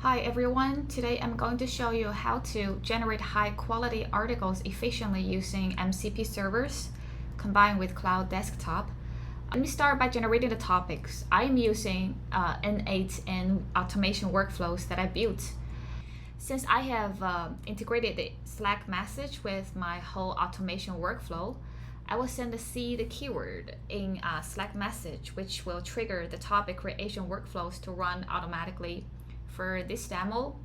Hi everyone, today I'm going to show you how to generate high quality articles efficiently using MCP servers combined with Cloud Desktop. Let me start by generating the topics. I'm using N8 and automation workflows that I built. Since I have integrated the Slack message with my whole automation workflow, I will send the seed keyword in a Slack message, which will trigger the topic creation workflows to run automatically. For this demo,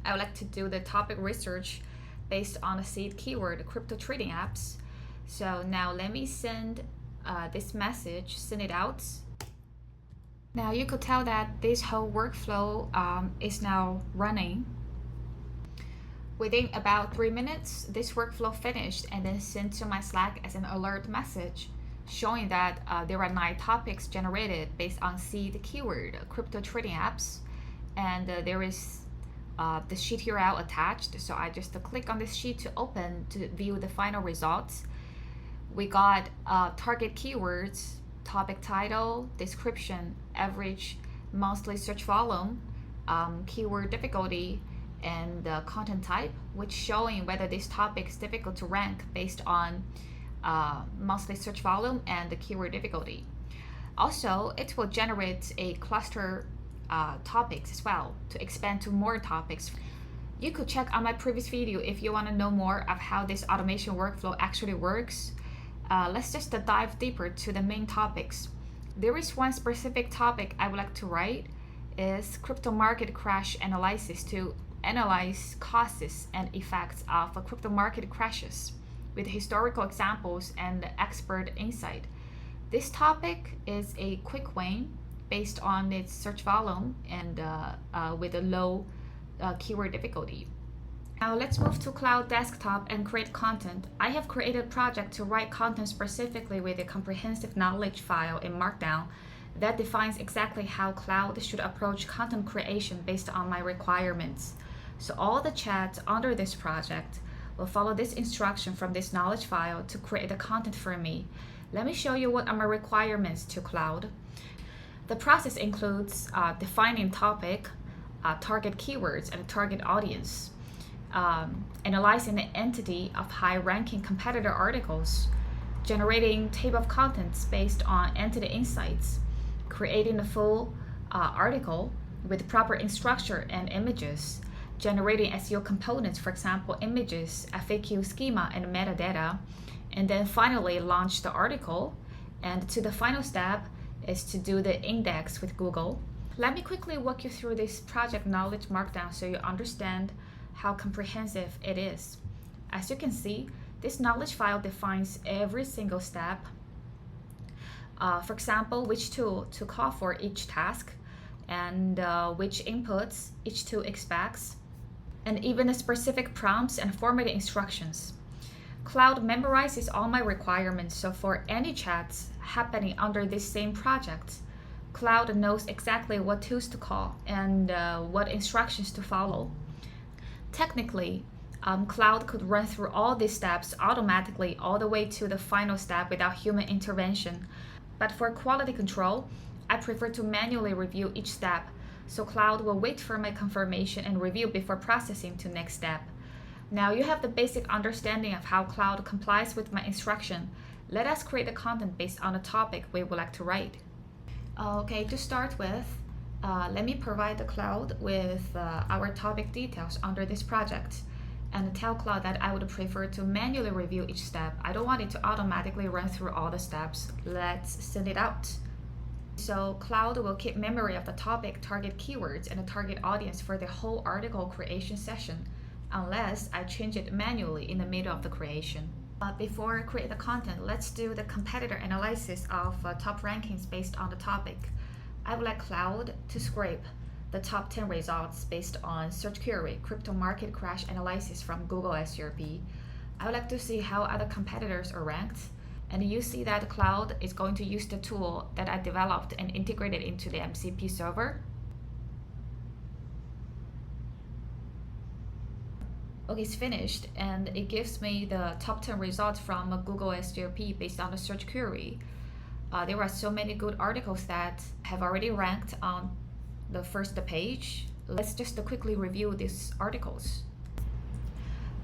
I would like to do the topic research based on the seed keyword crypto trading apps. So now let me send this message, send it out. Now you could tell that this whole workflow is now running. Within about 3 minutes, this workflow finished and then sent to my Slack as an alert message, showing that there are 9 topics generated based on seed keyword crypto trading apps. And there is the sheet URL attached, so I just click on this sheet to open to view the final results. We got target keywords, topic title, description, average monthly search volume, keyword difficulty, and content type, which showing whether this topic is difficult to rank based on monthly search volume and the keyword difficulty. Also, it will generate a cluster topics as well to expand to more topics. You could check on my previous video if you want to know more of how this automation workflow actually works. Let's just dive deeper to the main topics. There is one specific topic I would like to write is crypto market crash analysis to analyze causes and effects of crypto market crashes with historical examples and expert insight. This topic is a quick win based on its search volume and with a low keyword difficulty. Now let's move to Cloud Desktop and create content. I have created a project to write content specifically with a comprehensive knowledge file in Markdown that defines exactly how Cloud should approach content creation based on my requirements. So all the chats under this project will follow this instruction from this knowledge file to create the content for me. Let me show you what are my requirements to Cloud. The process includes defining topic, target keywords, and target audience, analyzing the entity of high-ranking competitor articles, generating table of contents based on entity insights, creating the full article with proper structure and images, generating SEO components, for example, images, FAQ schema, and metadata, and then finally launch the article. And to the final step is to do the index with Google. Let me quickly walk you through this project knowledge markdown so you understand how comprehensive it is. As you can see, this knowledge file defines every single step. For example, which tool to call for each task and which inputs each tool expects, and even the specific prompts and formatting instructions. Cloud memorizes all my requirements, so for any chats happening under this same project, Cloud knows exactly what tools to call and what instructions to follow. Technically, Cloud could run through all these steps automatically all the way to the final step without human intervention. But for quality control, I prefer to manually review each step, so Cloud will wait for my confirmation and review before processing to next step. Now you have the basic understanding of how Cloud complies with my instruction. Let us create the content based on the topic we would like to write. Okay, to start with, let me provide the Cloud with our topic details under this project and tell Cloud that I would prefer to manually review each step. I don't want it to automatically run through all the steps. Let's send it out. So Cloud will keep memory of the topic, target keywords, and the target audience for the whole article creation session, unless I change it manually in the middle of the creation. But before I create the content, let's do the competitor analysis of top rankings based on the topic. I would like Cloud to scrape the top 10 results based on search query, crypto market crash analysis from Google SERP. I would like to see how other competitors are ranked. And you see that Cloud is going to use the tool that I developed and integrated into the MCP server. Okay, it's finished, and it gives me the top 10 results from Google SERP based on the search query. There are so many good articles that have already ranked on the first page, let's just quickly review these articles.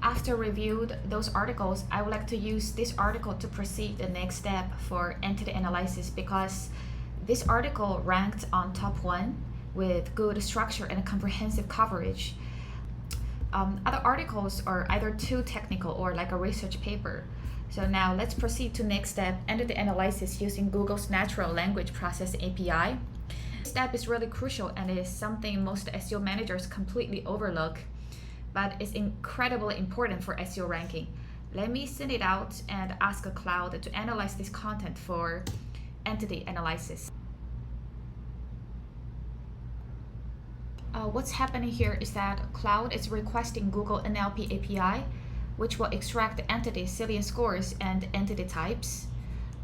After reviewed those articles, I would like to use this article to proceed the next step for entity analysis, because this article ranked on top 1 with good structure and comprehensive coverage. Other articles are either too technical or like a research paper. So now let's proceed to next step, entity analysis using Google's natural language processing API. This step is really crucial and is something most SEO managers completely overlook, but it's incredibly important for SEO ranking. Let me send it out and ask a Claude to analyze this content for entity analysis. What's happening here is that Claude is requesting Google NLP API, which will extract entity salient scores and entity types.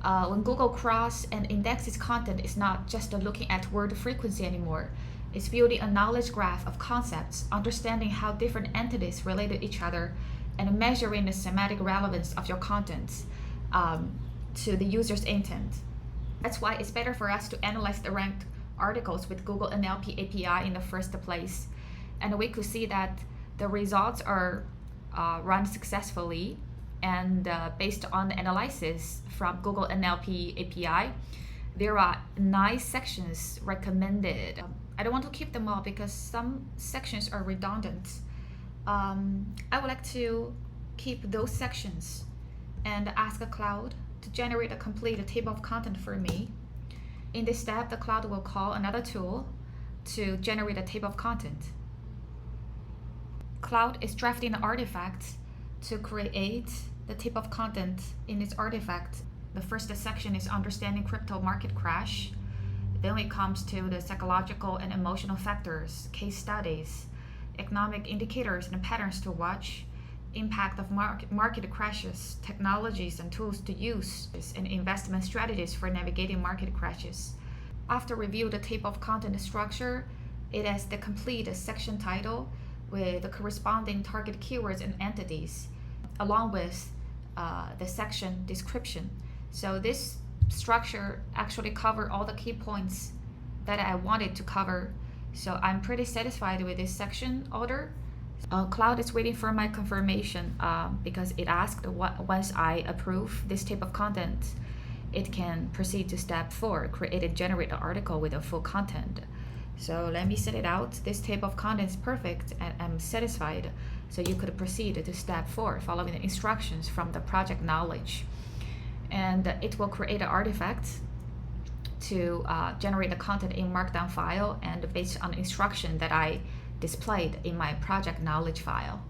When Google crawls and indexes content, it's not just looking at word frequency anymore. It's building a knowledge graph of concepts, understanding how different entities relate to each other, and measuring the semantic relevance of your content to the user's intent. That's why it's better for us to analyze the ranked articles with Google NLP API in the first place. And we could see that the results are run successfully, and based on the analysis from Google NLP API, there are 9 sections recommended. I don't want to keep them all because some sections are redundant. I would like to keep those sections and ask a Claude to generate a complete table of content for me. In this step, the Claude will call another tool to generate a table of content. Claude is drafting an artifact to create the table of content in its artifact. The first section is understanding crypto market crash. Then it comes to the psychological and emotional factors, case studies, economic indicators and patterns to watch, impact of market crashes, technologies and tools to use, and investment strategies for navigating market crashes. After review the table of content structure, it has the complete section title with the corresponding target keywords and entities, along with the section description. So this structure actually covered all the key points that I wanted to cover. So I'm pretty satisfied with this section order. Claude is waiting for my confirmation because it asked once I approve this type of content, it can proceed to step 4, create and generate an article with a full content. So let me set it out. This type of content is perfect and I'm satisfied. So you could proceed to step 4, following the instructions from the project knowledge. And it will create an artifact to generate the content in Markdown file and based on the instruction that I displayed in my project knowledge file.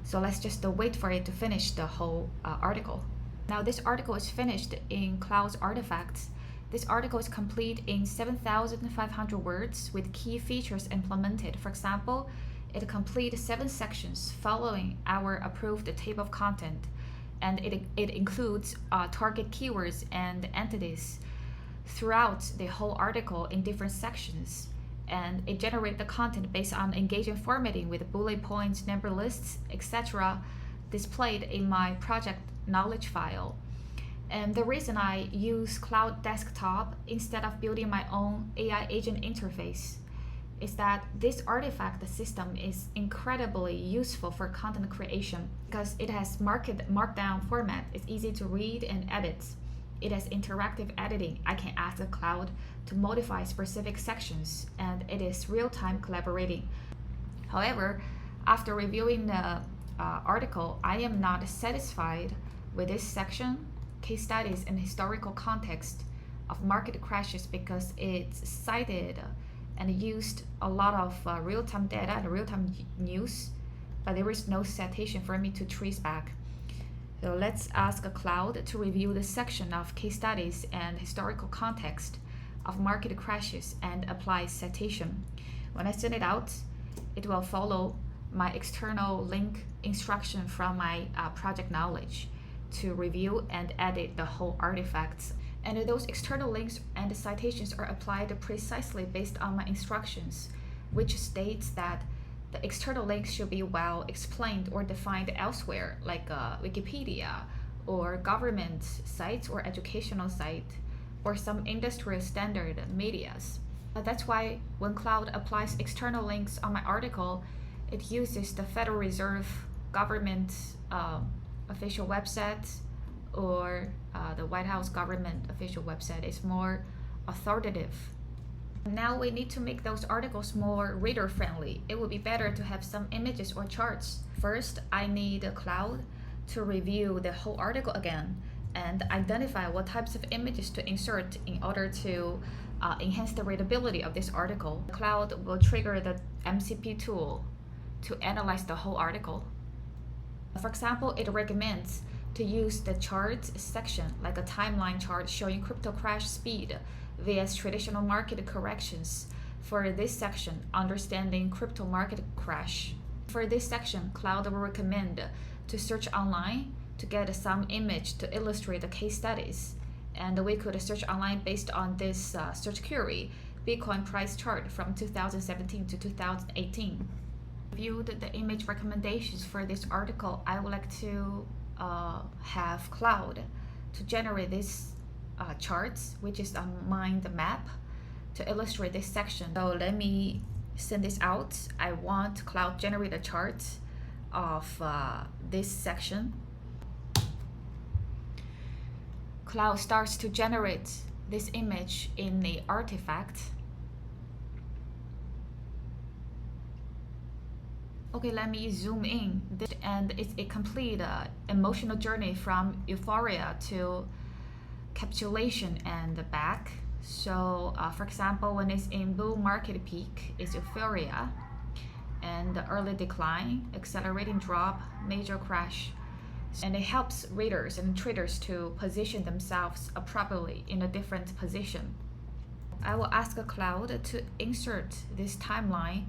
So let's just wait for it to finish the whole article. Now this article is finished in Claude's artifacts. This article is complete in 7,500 words with key features implemented. For example, it completes 7 sections following our approved table of content, and it includes target keywords and entities throughout the whole article in different sections. And it generates the content based on engaging formatting with bullet points, number lists, etc. displayed in my project knowledge file. And the reason I use Claude Desktop instead of building my own AI agent interface is that this artifact system is incredibly useful for content creation because it has markdown format. It's easy to read and edit. It has interactive editing. I can ask the Claude to modify specific sections, and it is real-time collaborating. However, after reviewing the article, I am not satisfied with this section, case studies and historical context of market crashes, because it's cited and used a lot of real-time data and real-time news, but there is no citation for me to trace back. So let's ask a Claude to review the section of case studies and historical context of market crashes and apply citation. When I send it out, it will follow my external link instruction from my project knowledge to review and edit the whole artifacts. And those external links and the citations are applied precisely based on my instructions, which states that the external links should be well explained or defined elsewhere, like Wikipedia or government sites or educational site or some industrial standard medias. That's why when Claude applies external links on my article, it uses the Federal Reserve government official website or the White House government official website. It's more authoritative. Now we need to make those articles more reader friendly. It would be better to have some images or charts. First, I need Claude to review the whole article again and identify what types of images to insert in order to enhance the readability of this article. Claude will trigger the MCP tool to analyze the whole article. For example, it recommends to use the charts section, like a timeline chart showing crypto crash speed vs traditional market corrections. For this section, understanding crypto market crash. For this section, Claude will recommend to search online to get some image to illustrate the case studies. And we could search online based on this search query, Bitcoin price chart from 2017 to 2018. Viewed the image recommendations for this article, I would like to have Claude to generate this charts, which is a mind map to illustrate this section. So let me send this out. I want Claude generate a chart of this section. Claude starts to generate this image in the artifact. Okay, let me zoom in. And it's a complete emotional journey from euphoria to capitulation and back. So for example, when it's in bull market peak, it's euphoria, and the early decline, accelerating drop, major crash. And it helps readers and traders to position themselves appropriately in a different position. I will ask Claude to insert this timeline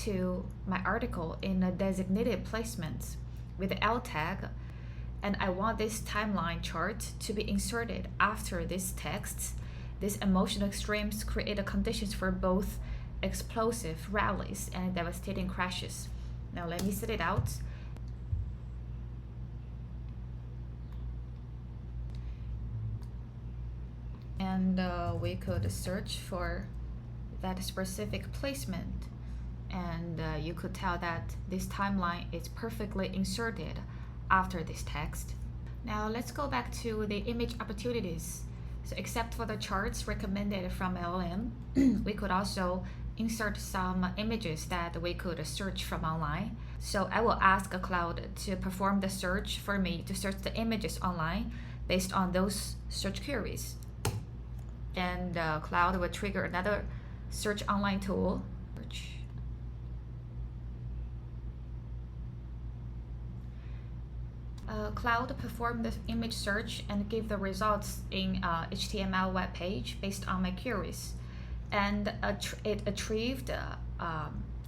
to my article in a designated placement with the L tag, and I want this timeline chart to be inserted after this text. These emotional extremes create the conditions for both explosive rallies and devastating crashes. Now let me set it out. And we could search for that specific placement, and you could tell that this timeline is perfectly inserted after this text. Now let's go back to the image opportunities. So except for the charts recommended from LLM, we could also insert some images that we could search from online. So I will ask Claude to perform the search for me to search the images online based on those search queries. And Claude will trigger another search online tool. Claude performed the image search and gave the results in HTML web page based on my queries, and it achieved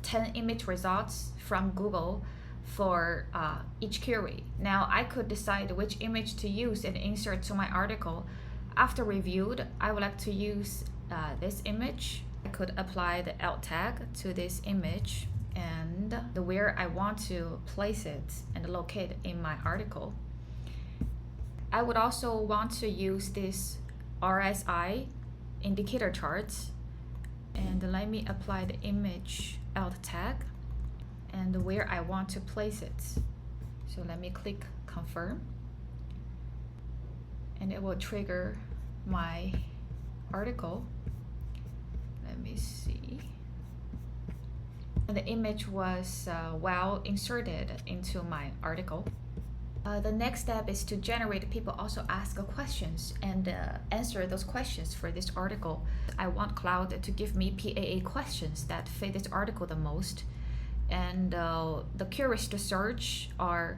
10 image results from Google for each query. Now I could decide which image to use and insert to my article. After reviewed, I would like to use this image. I could apply the alt tag to this image and where I want to place it and locate it in my article. I would also want to use this RSI indicator chart, and let me apply the image alt tag and where I want to place it. So let me click confirm, and it will trigger my article. Let me see. And the image was well inserted into my article. The next step is to generate people also ask questions and answer those questions for this article. I want Claude to give me PAA questions that fit this article the most. And the queries to search are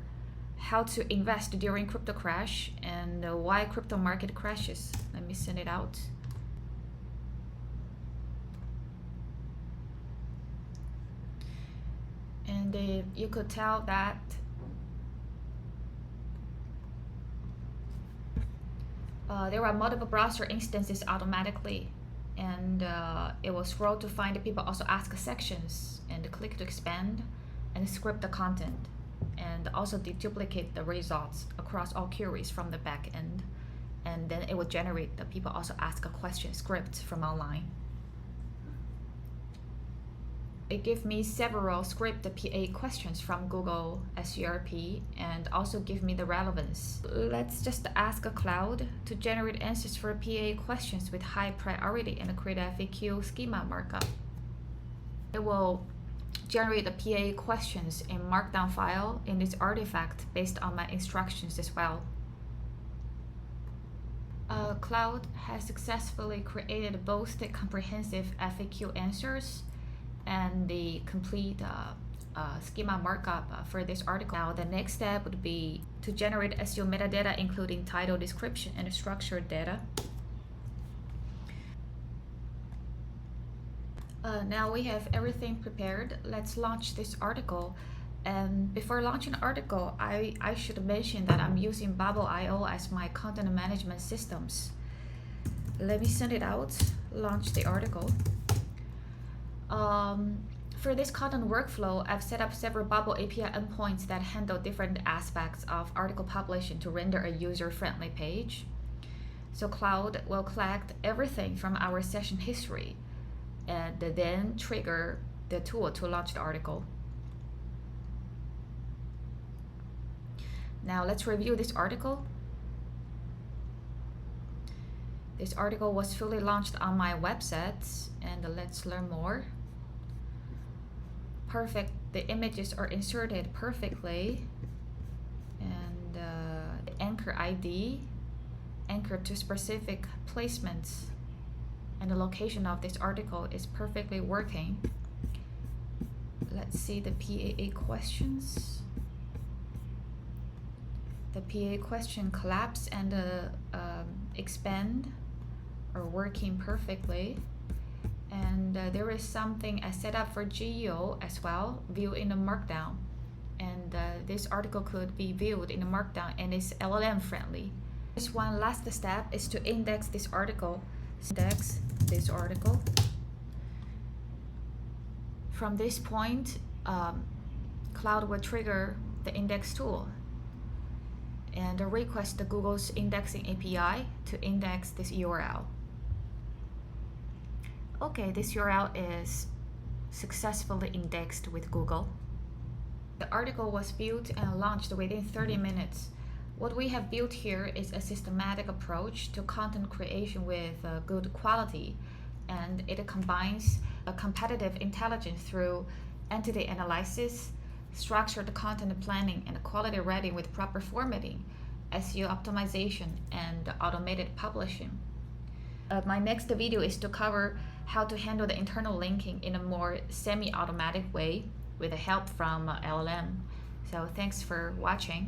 how to invest during crypto crash and why crypto market crashes. Let me send it out. And you could tell that there are multiple browser instances automatically, and it will scroll to find the people also ask sections and click to expand and script the content, and also deduplicate the results across all queries from the back end, and then it will generate the people also ask a question script from online. It gives me several script PA questions from Google SERP and also give me the relevance. Let's just ask a Claude to generate answers for PA questions with high priority and create a FAQ schema markup. It will generate the PA questions in Markdown file in this artifact based on my instructions as well. Claude has successfully created both the comprehensive FAQ answers and the complete schema markup for this article. Now the next step would be to generate SEO metadata including title, description, and structured data. Now we have everything prepared. Let's launch this article. And before launching the article, I should mention that I'm using Bubble.io as my content management systems. Let me send it out, launch the article. For this content workflow, I've set up several Bubble API endpoints that handle different aspects of article publishing to render a user-friendly page. So Claude will collect everything from our session history and then trigger the tool to launch the article. Now let's review this article. This article was fully launched on my website, and let's learn more. Perfect, the images are inserted perfectly, and the anchor ID anchored to specific placements, and the location of this article is perfectly working. Let's see the PAA questions. The PA question collapse and expand are working perfectly. And there is something I set up for GEO as well, view in the Markdown. And this article could be viewed in the Markdown and is LLM friendly. Just one last step is to index this article. Index this article. From this point, Claude will trigger the index tool and request the Google's indexing API to index this URL. Okay, this URL is successfully indexed with Google. The article was built and launched within 30 minutes. What we have built here is a systematic approach to content creation with good quality, and it combines a competitive intelligence through entity analysis, structured content planning, and quality writing with proper formatting, SEO optimization, and automated publishing. My next video is to cover how to handle the internal linking in a more semi-automatic way with the help from LLM. So thanks for watching.